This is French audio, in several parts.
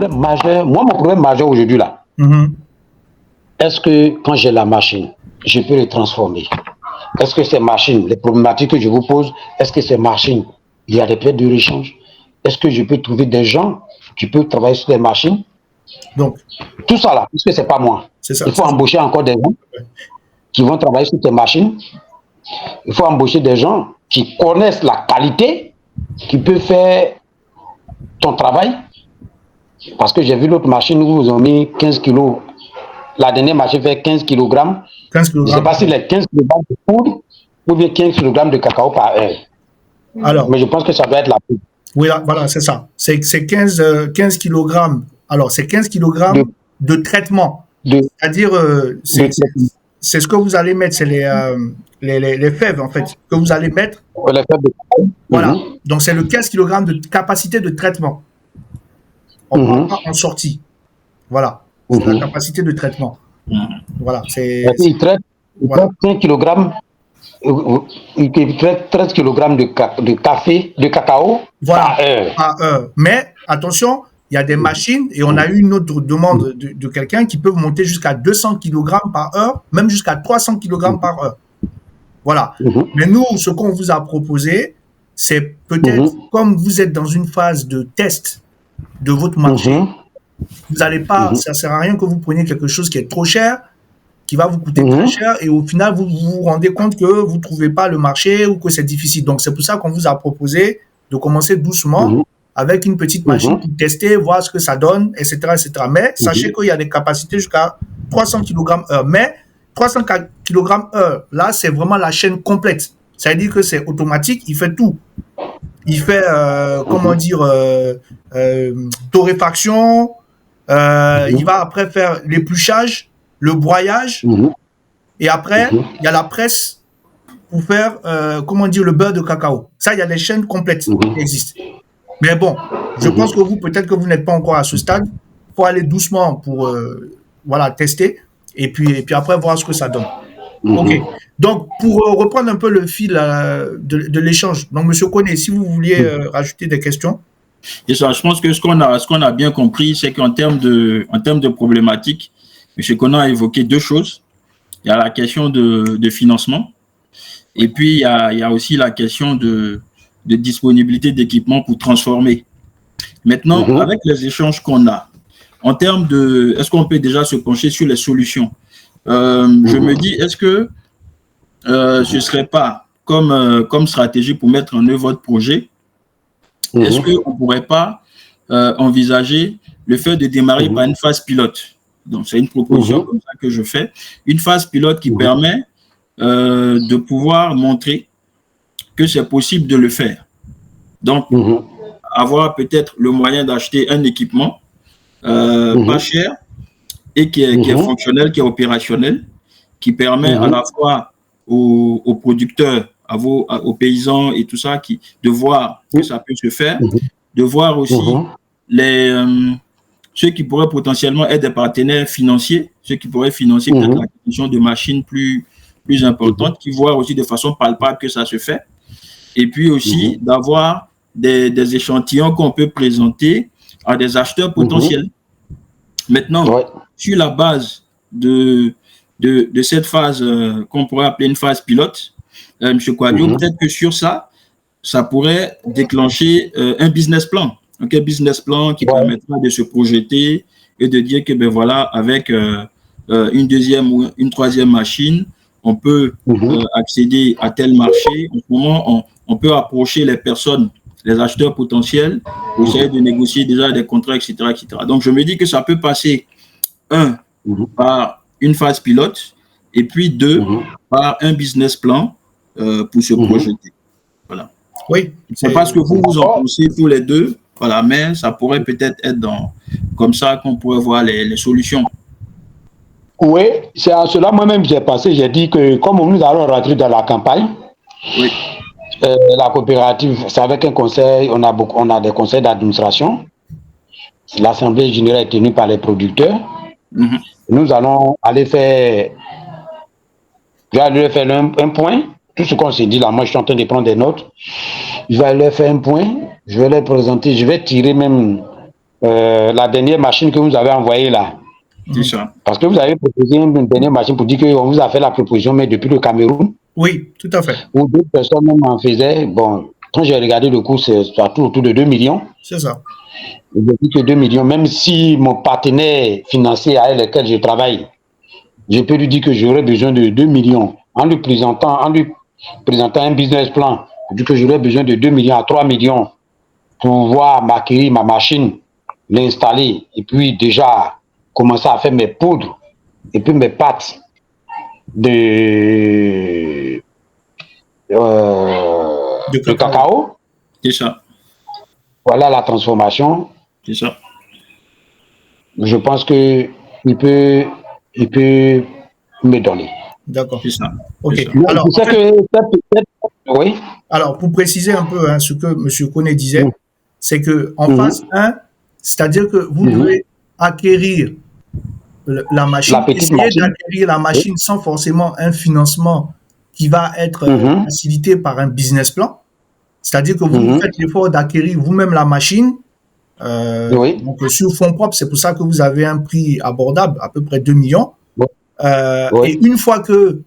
problème majeur, mon problème majeur aujourd'hui là, est-ce que quand j'ai la machine, je peux les transformer? Est-ce que ces machines, les problématiques que je vous pose, est-ce que ces machines, il y a des pertes de rechange? Est-ce que je peux trouver des gens qui peuvent travailler sur les machines? Donc, tout ça là, puisque c'est pas moi. Il faut embaucher encore des gens qui vont travailler sur ces machines. Il faut embaucher des gens qui connaissent la qualité, qui peuvent faire ton travail. Parce que j'ai vu l'autre machine où vous avez mis 15 kilos. La dernière machine fait 15 kg. 15 kg. Je ne sais pas si les 15 kg de poudre ou bien 15 kg de cacao par heure. Alors, mais je pense que ça doit être la poudre. Oui, voilà, c'est ça. C'est 15 kg. Alors, c'est 15 kg de traitement. C'est-à-dire, c'est ce que vous allez mettre, c'est les fèves, en fait, que vous allez mettre. Les fèves de cacao. Voilà. Donc, c'est le 15 kg de capacité de traitement. On parle pas en sortie. Voilà. C'est la capacité de traitement. Voilà. Il traite 5 kg. Il traite 13 kg de cacao par heure. Mais attention, il y a des machines et on a eu une autre demande de quelqu'un qui peut monter jusqu'à 200 kg par heure, même jusqu'à 300 kg par heure. Voilà. Mais nous, ce qu'on vous a proposé, c'est peut-être comme vous êtes dans une phase de test de votre marché, vous n'allez pas, ça ne sert à rien que vous preniez quelque chose qui est trop cher, qui va vous coûter très cher, et au final, vous vous rendez compte que vous ne trouvez pas le marché ou que c'est difficile. Donc, c'est pour ça qu'on vous a proposé de commencer doucement avec une petite machine pour tester, voir ce que ça donne, etc. etc. Mais sachez qu'il y a des capacités jusqu'à 300 kg/h. Mais 300 kg/h, là, c'est vraiment la chaîne complète. Ça veut dire que c'est automatique, il fait tout. Il fait, comment dire, torréfaction, il va après faire l'épluchage, le broyage, et après, il y a la presse pour faire, comment dire, le beurre de cacao. Ça, il y a des chaînes complètes qui existent. Mais bon, je pense que vous, peut-être que vous n'êtes pas encore à ce stade. Il faut aller doucement pour, voilà, tester, et puis après, voir ce que ça donne. OK. Donc, pour reprendre un peu le fil de l'échange, donc, M. Koné, si vous vouliez rajouter des questions. Et ça, je pense que ce qu'on a bien compris, c'est qu'en termes de problématiques, M. Koné a évoqué deux choses. Il y a la question de financement, et puis il y a aussi la question de disponibilité d'équipements pour transformer. Maintenant, avec les échanges qu'on a, en termes de, est-ce qu'on peut déjà se pencher sur les solutions? Je me dis, est-ce que ce ne serait pas comme stratégie pour mettre en œuvre votre projet, est-ce qu'on ne pourrait pas envisager le fait de démarrer par une phase pilote? Donc, c'est une proposition comme ça que je fais. Une phase pilote qui permet de pouvoir montrer que c'est possible de le faire. Donc, avoir peut-être le moyen d'acheter un équipement pas cher et qui est fonctionnel, qui est opérationnel, qui permet à la fois aux producteurs, aux paysans et tout ça, de voir que ça peut se faire, de voir aussi ceux qui pourraient potentiellement être des partenaires financiers, ceux qui pourraient financer peut-être l'acquisition de machines plus importantes, qui voient aussi de façon palpable que ça se fait. Et puis aussi d'avoir des échantillons qu'on peut présenter à des acheteurs potentiels. Maintenant, sur la base de cette phase qu'on pourrait appeler une phase pilote, M. Kouadio, peut-être que sur ça pourrait déclencher un business plan. Donc, un business plan qui permettra de se projeter et de dire que, ben voilà, avec une deuxième ou une troisième machine, on peut accéder à tel marché. En ce moment, on peut approcher les personnes, les acheteurs potentiels, pour essayer de négocier déjà des contrats, etc., etc. Donc, je me dis que ça peut passer, par une phase pilote, et puis deux, par un business plan pour se projeter. Voilà. Oui. C'est parce que vous en pensez tous les deux, voilà, mais ça pourrait peut-être être comme ça qu'on pourrait voir les solutions. Oui, c'est à cela moi-même j'ai passé. J'ai dit que comme nous allons rentrer dans la campagne, la coopérative, c'est avec un conseil, on a des conseils d'administration. L'assemblée générale est tenue par les producteurs. Nous allons aller faire, un point. Tout ce qu'on s'est dit là, moi je suis en train de prendre des notes. Je vais aller faire un point, je vais les présenter, je vais tirer même la dernière machine que vous avez envoyée là. Parce que vous avez proposé une dernière machine pour dire qu'on vous a fait la proposition, mais depuis le Cameroun. Oui, tout à fait. Où d'autres personnes même en faisaient. Bon, quand j'ai regardé le coût, c'est autour de 2 millions. C'est ça. Je dis que 2 millions, même si mon partenaire financier avec lequel je travaille, je peux lui dire que j'aurais besoin de 2 millions. En lui présentant un business plan, je dis que j'aurais besoin de 2 millions à 3 millions pour pouvoir m'acquérir ma machine, l'installer et puis déjà commencer à faire mes poudres et puis mes pâtes de cacao. C'est ça. Voilà la transformation. C'est ça. Je pense que il peut me donner. D'accord. C'est ça. Ok. Ça. Alors, oui. Alors, pour préciser un peu ce que M. Koné disait, c'est que en phase 1, c'est-à-dire que vous devez acquérir la machine, essayer d'acquérir la machine sans forcément un financement qui va être facilité par un business plan. C'est-à-dire que vous faites l'effort d'acquérir vous-même la machine. Donc, sur fonds propres, c'est pour ça que vous avez un prix abordable, à peu près 2 millions. Et une fois que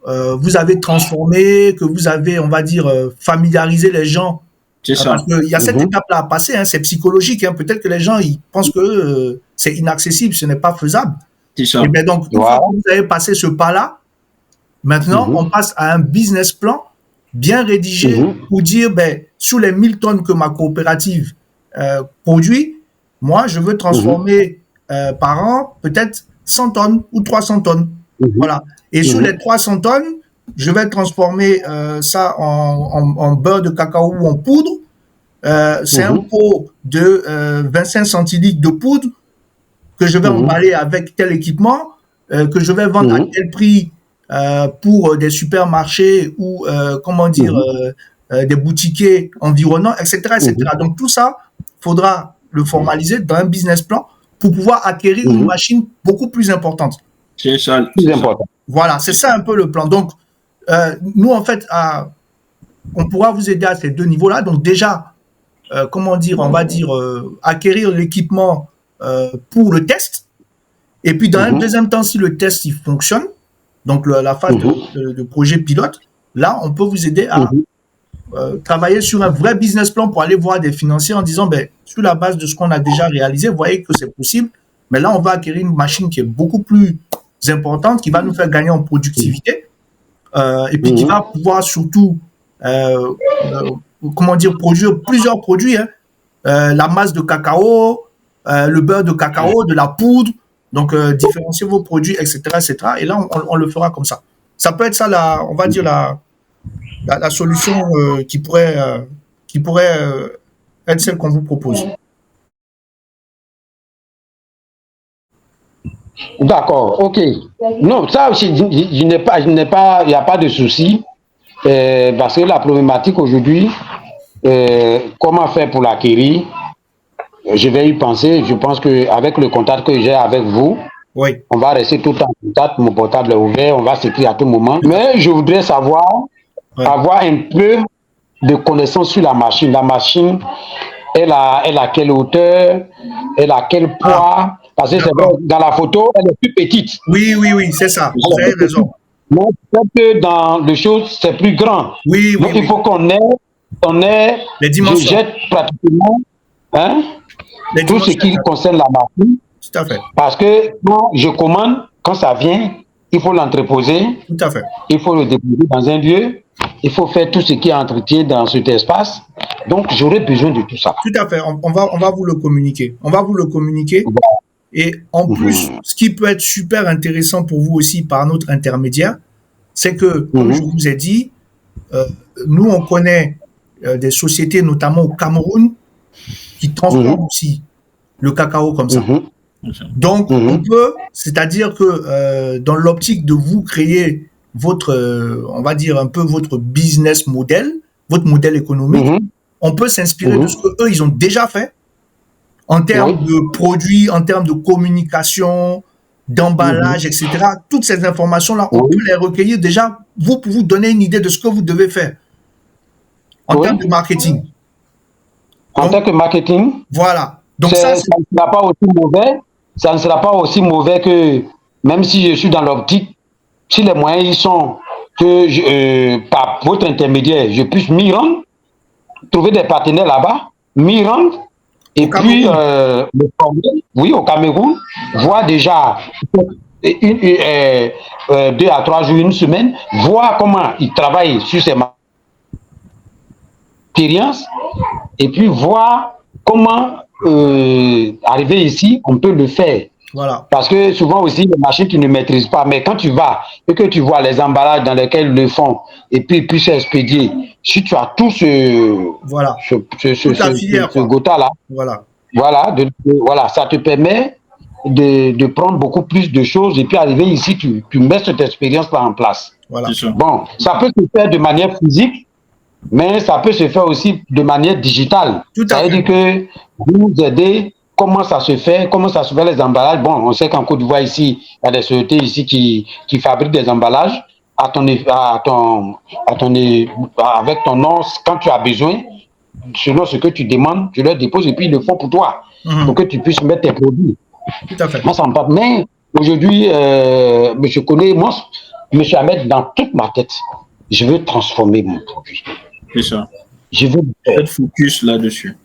vous avez transformé, que vous avez, on va dire, familiarisé les gens, parce qu'il y a cette étape-là à passer, hein, c'est psychologique. Hein, peut-être que les gens ils pensent que c'est inaccessible, ce n'est pas faisable. Et bien donc, une fois que vous avez passé ce pas-là, maintenant, on passe à un business plan bien rédigé pour dire, ben, sous les 1000 tonnes que ma coopérative produit, moi, je veux transformer par an peut-être 100 tonnes ou 300 tonnes. Voilà. Et sur les 300 tonnes, je vais transformer ça en beurre de cacao ou en poudre. C'est un pot de 25 centilitres de poudre que je vais emballer avec tel équipement, que je vais vendre à tel prix pour des supermarchés ou, comment dire, des boutiquiers environnants, etc., etc. Donc, tout ça, faudra le formaliser dans un business plan pour pouvoir acquérir une machine beaucoup plus importante. C'est ça. Plus important. Voilà, c'est ça un peu le plan. Donc, nous, en fait, on pourra vous aider à ces deux niveaux-là. Donc, déjà, comment dire, on va dire, acquérir l'équipement pour le test. Et puis, dans un deuxième temps, si le test il fonctionne, donc la phase de projet pilote, là, on peut vous aider à travailler sur un vrai business plan pour aller voir des financiers en disant, ben, sur la base de ce qu'on a déjà réalisé, vous voyez que c'est possible. Mais là, on va acquérir une machine qui est beaucoup plus importante, qui va nous faire gagner en productivité, et puis qui va pouvoir surtout, comment dire, produire plusieurs produits, hein, la masse de cacao, le beurre de cacao, de la poudre, donc différencier vos produits, etc., etc. Et là, on le fera comme ça. Ça peut être ça, on va dire la solution qui pourrait être celle qu'on vous propose. D'accord, ok. Non, ça aussi, il n'y a pas de souci, parce que la problématique aujourd'hui, comment faire pour l'acquérir, je vais y penser. Je pense qu'avec le contact que j'ai avec vous, on va rester tout en contact, mon portable est ouvert, on va s'écrire à tout moment. Mais je voudrais savoir, avoir un peu de connaissances sur la machine. La machine, elle a quelle hauteur, elle a quel poids. Parce que c'est vrai, dans la photo, elle est plus petite. Oui, c'est ça. Vous avez raison. Mais peut-être dans les choses, c'est plus grand. Donc, il faut qu'on ait les dimensions. Je jette pratiquement tout ce qui concerne la machine. Tout à fait. Parce que quand je commande, quand ça vient, il faut l'entreposer. Tout à fait. Il faut le déposer dans un lieu. Il faut faire tout ce qui est entretien dans cet espace. Donc, j'aurais besoin de tout ça. Tout à fait. On va vous le communiquer. On va vous le communiquer. Et en plus, ce qui peut être super intéressant pour vous aussi par notre intermédiaire, c'est que, comme je vous ai dit, nous, on connaît des sociétés, notamment au Cameroun, qui transforment aussi le cacao comme ça. Donc, on peut, c'est-à-dire que dans l'optique de vous créer votre, on va dire un peu votre business model, votre modèle économique, on peut s'inspirer de ce que eux ils ont déjà fait en termes de produits, en termes de communication, d'emballage, etc. Toutes ces informations-là, on peut les recueillir déjà, pour vous donner une idée de ce que vous devez faire en termes de marketing. En tant que marketing. Voilà. Donc ça ne sera pas aussi mauvais. Ça ne sera pas aussi mauvais que, même si je suis dans l'optique, si les moyens ils sont que par votre intermédiaire, je puisse m'y rendre, trouver des partenaires là-bas, m'y rendre, et puis me former, oui, au Cameroun, voir déjà 2 à 3 jours, une semaine, voir comment ils travaillent sur ces expériences, et puis voir comment arriver ici, on peut le faire. Voilà. Parce que souvent aussi, les machines, tu ne maîtrises pas. Mais quand tu vas et que tu vois les emballages dans lesquels ils le font, et puis s'expédier, si tu as tout ce gotha-là, voilà, ça te permet de prendre beaucoup plus de choses et puis arriver ici, tu mets cette expérience-là en place. Voilà. Bon, ça peut se faire de manière physique, mais ça peut se faire aussi de manière digitale. Ça veut dire que vous aider. Comment ça se fait les emballages. Bon, on sait qu'en Côte d'Ivoire, ici, il y a des sociétés ici qui fabriquent des emballages avec ton nom, quand tu as besoin, selon ce que tu demandes, tu leur déposes et puis ils le font pour toi, pour que tu puisses mettre tes produits. Tout à fait. Moi, ça me parle. Mais aujourd'hui, je connais, moi, M. Ahmed, dans toute ma tête, je veux transformer mon produit. C'est ça. Je veux être focus là-dessus.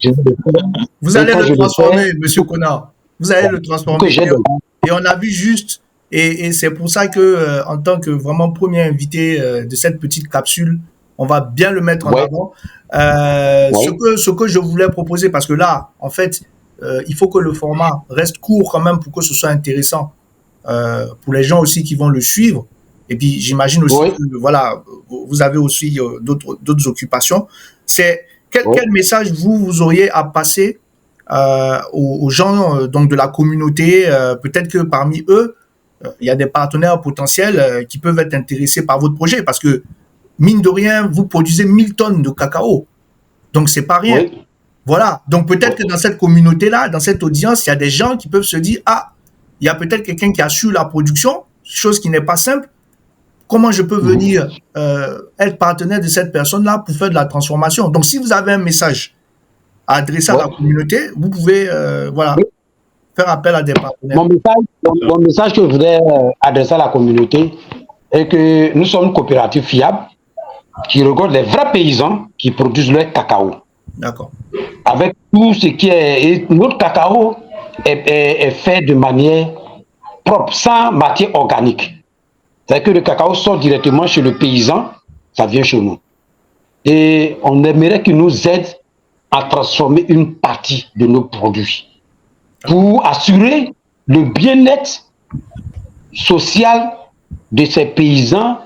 Vous allez le transformer, Monsieur Kona. Vous allez le transformer. Et on a vu juste, et c'est pour ça que, en tant que vraiment premier invité de cette petite capsule, on va bien le mettre en avant. Ce que je voulais proposer, parce que là, en fait, il faut que le format reste court quand même pour que ce soit intéressant pour les gens aussi qui vont le suivre. Et puis, j'imagine aussi que, voilà, vous avez aussi d'autres occupations. C'est quel message vous auriez à passer aux gens donc de la communauté? Peut-être que parmi eux, il y a des partenaires potentiels qui peuvent être intéressés par votre projet, parce que mine de rien, vous produisez 1000 tonnes de cacao. Donc, c'est pas rien. Voilà. Donc, peut-être que dans cette communauté-là, dans cette audience, il y a des gens qui peuvent se dire, ah, il y a peut-être quelqu'un qui assure la production, chose qui n'est pas simple. Comment je peux venir être partenaire de cette personne-là pour faire de la transformation? Donc, si vous avez un message à adresser à la communauté, vous pouvez faire appel à des partenaires. Mon message que je voudrais adresser à la communauté est que nous sommes une coopérative fiable qui regroupe les vrais paysans qui produisent leur cacao. D'accord. Avec tout ce qui est... Et notre cacao est fait de manière propre, sans matière organique. C'est-à-dire que le cacao sort directement chez le paysan, ça vient chez nous. Et on aimerait qu'il nous aide à transformer une partie de nos produits pour assurer le bien-être social de ces paysans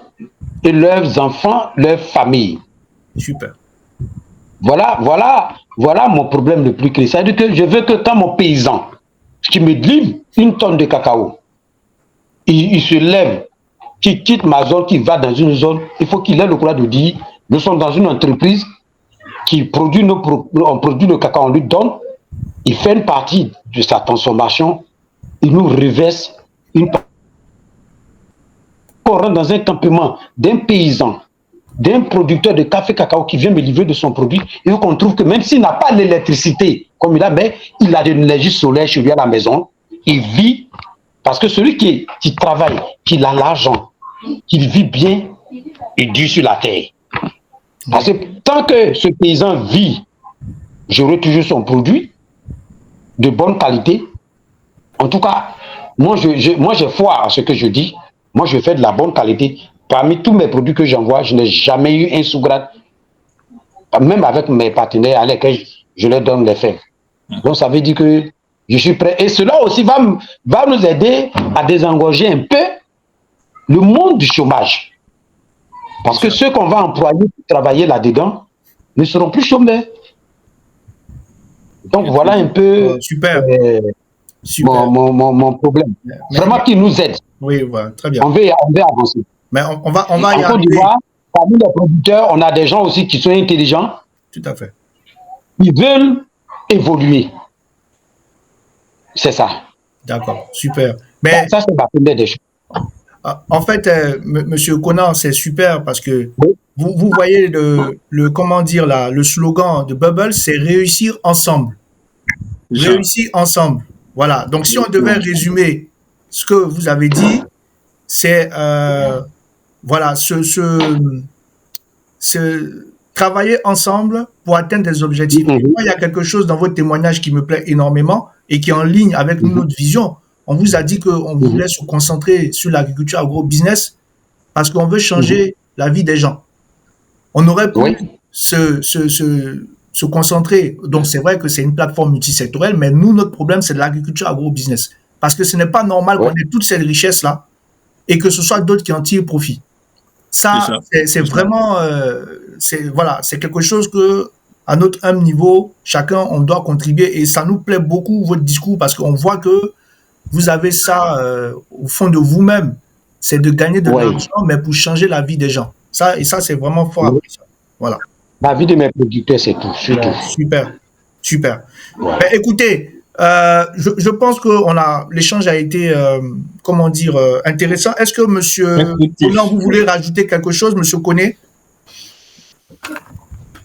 et leurs enfants, leurs familles. Super. Voilà mon problème le plus clé. C'est-à-dire que je veux que quand mon paysan qui me livre 1 tonne de cacao, il se lève, qui quitte ma zone, qui va dans une zone, il faut qu'il ait le courage de dire, nous sommes dans une entreprise qui produit on produit le cacao, on lui donne, il fait une partie de sa transformation, il nous reverse une partie. On rentre dans un campement d'un paysan, d'un producteur de café cacao qui vient me livrer de son produit, il faut qu'on trouve que même s'il n'a pas l'électricité comme il a, mais il a de l'énergie solaire chez lui à la maison, il vit. Parce que celui qui travaille, qui a l'argent, qui vit bien, il dure sur la terre. Parce que tant que ce paysan vit, j'aurai toujours son produit de bonne qualité. En tout cas, moi j'ai foi à ce que je dis. Moi, je fais de la bonne qualité. Parmi tous mes produits que j'envoie, je n'ai jamais eu un sous-grade, même avec mes partenaires à lesquels je leur donne les faits. Donc, ça veut dire que je suis prêt. Et cela aussi va nous aider à désengorger un peu le monde du chômage. Parce que ceux qu'on va employer pour travailler là-dedans ne seront plus chômeurs. Donc voilà un peu mon problème. Vraiment qui nous aide. Oui, voilà, très bien. On veut avancer. Mais on va y arriver. Parmi les producteurs, on a des gens aussi qui sont intelligents. Tout à fait. Ils veulent évoluer. C'est ça. D'accord, super. Mais ça, c'est la première des choses. En fait, Monsieur Kona, c'est super parce que vous voyez le comment dire là, le slogan de Bubble, c'est réussir ensemble. réussit ensemble. Voilà. Donc, si on devait résumer ce que vous avez dit, c'est voilà, travailler ensemble pour atteindre des objectifs. Moi, il y a quelque chose dans votre témoignage qui me plaît énormément et qui est en ligne avec notre vision. On vous a dit qu'on voulait se concentrer sur l'agriculture agro-business parce qu'on veut changer la vie des gens. On aurait pu se concentrer. Donc, c'est vrai que c'est une plateforme multisectorielle, mais nous, notre problème, c'est de l'agriculture agro-business. Parce que ce n'est pas normal qu'on ait toutes ces richesses-là et que ce soit d'autres qui en tirent profit. Ça, c'est vraiment, voilà, c'est quelque chose que, à notre humble niveau, chacun, on doit contribuer et ça nous plaît beaucoup, votre discours, parce qu'on voit que vous avez ça au fond de vous-même. C'est de gagner de l'argent, mais pour changer la vie des gens. Ça, c'est vraiment fort. Voilà. La vie de mes producteurs, c'est tout. Super, super. Ben, écoutez, je pense que l'échange a été, comment dire, intéressant. Est-ce que Monsieur Conan, vous voulez rajouter quelque chose, Monsieur Koné?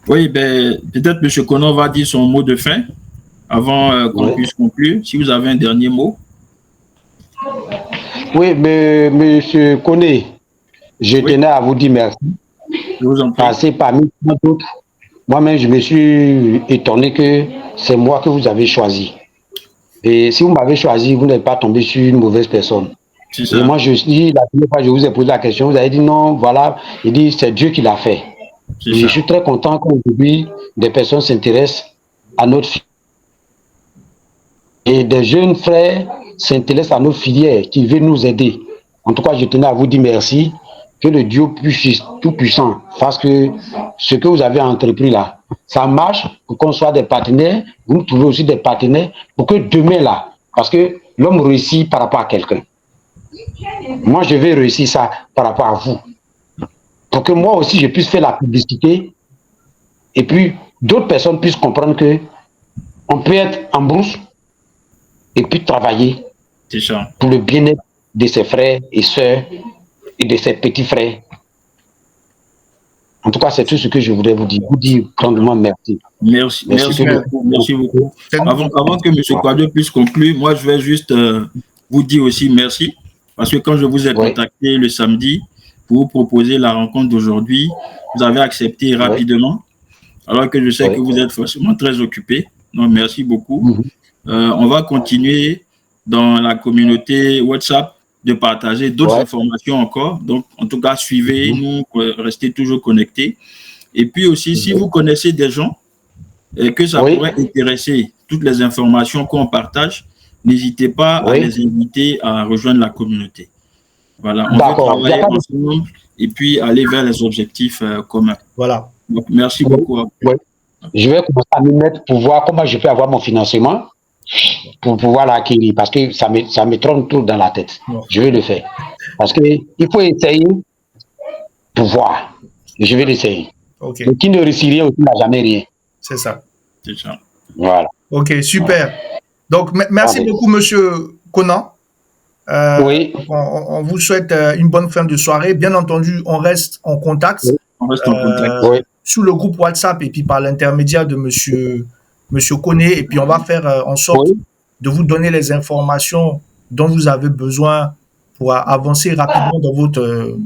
Oui, ben, peut-être Monsieur Conan va dire son mot de fin avant qu'on puisse conclure. Si vous avez un dernier mot. Oui, mais Monsieur Koné, je tenais à vous dire merci. Je vous en prie. Parce que parmi d'autres, moi-même, je me suis étonné que c'est moi que vous avez choisi. Et si vous m'avez choisi, vous n'êtes pas tombé sur une mauvaise personne. Et moi, la première fois, je vous ai posé la question, vous avez dit non, voilà. Il dit, c'est Dieu qui l'a fait. Et je suis très content qu'aujourd'hui, des personnes s'intéressent à notre filière. Et des jeunes frères s'intéressent à notre filière, qui veulent nous aider. En tout cas, je tenais à vous dire merci. Que le Dieu tout-puissant fasse que ce que vous avez entrepris là, ça marche pour qu'on soit des partenaires. Vous nous trouvez aussi des partenaires pour que demain là, parce que l'homme réussit par rapport à quelqu'un. Moi, je vais réussir ça par rapport à vous. Pour que moi aussi, je puisse faire la publicité et puis d'autres personnes puissent comprendre que on peut être en brousse et puis travailler pour le bien-être de ses frères et sœurs et de ses petits frères. En tout cas, c'est tout ce que je voudrais vous dire. Vous dire grandement merci. Merci beaucoup. Avant que M. Kouadio puisse conclure, moi, je vais juste vous dire aussi merci. Parce que quand je vous ai contacté le samedi pour vous proposer la rencontre d'aujourd'hui, vous avez accepté rapidement, alors que je sais que vous êtes forcément très occupé. Donc, merci beaucoup. On va continuer dans la communauté WhatsApp de partager d'autres informations encore. Donc, en tout cas, suivez-nous, restez toujours connectés. Et puis aussi, si vous connaissez des gens que ça pourrait intéresser, toutes les informations qu'on partage, n'hésitez pas à les inviter à rejoindre la communauté. Voilà, on va travailler ensemble et puis aller vers les objectifs communs. Voilà. Donc, merci beaucoup. Je vais commencer à me mettre pour voir comment je peux avoir mon financement pour pouvoir l'acquérir, parce que ça me trompe tout dans la tête. Je vais le faire. Parce qu'il faut essayer pour voir. Je vais l'essayer. Mais qui ne réussit rien aussi n'a jamais rien. C'est ça. Voilà. Ok, super. Donc, merci beaucoup, Monsieur Conan. On vous souhaite une bonne fin de soirée. Bien entendu, on reste en contact. On reste en contact. Sous le groupe WhatsApp et puis par l'intermédiaire de Monsieur Koné. Et puis, on va faire en sorte de vous donner les informations dont vous avez besoin pour avancer rapidement dans votre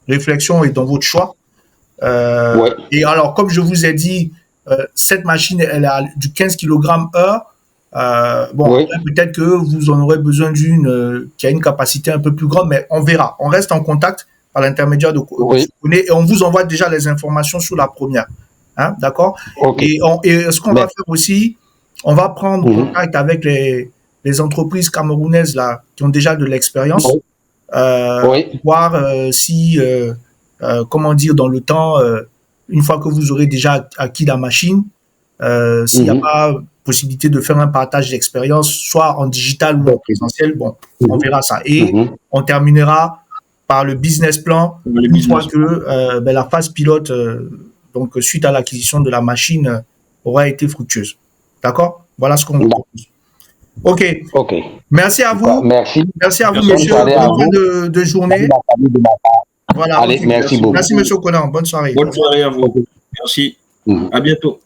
réflexion et dans votre choix. Et alors, comme je vous ai dit, cette machine, elle a du 15 kg/h. Peut-être que vous en aurez besoin d'une qui a une capacité un peu plus grande, mais on verra. On reste en contact par l'intermédiaire de Koné et on vous envoie déjà les informations sur la première. Hein, d'accord. Et ce qu'on va faire aussi, on va prendre contact avec les entreprises camerounaises là qui ont déjà de l'expérience, voir si, comment dire, dans le temps, une fois que vous aurez déjà acquis la machine, s'il n'y a pas possibilité de faire un partage d'expérience, soit en digital ou en présentiel, on verra ça. Et on terminera par le business plan une fois que la phase pilote, donc suite à l'acquisition de la machine, aura été fructueuse. D'accord? Voilà ce qu'on vous propose. Ok. Merci à vous. Merci à vous, monsieur. Bonne fin de journée. Voilà. Allez, merci beaucoup. Merci, monsieur Conan. Bonne soirée. Bonne soirée à vous. Merci. À bientôt.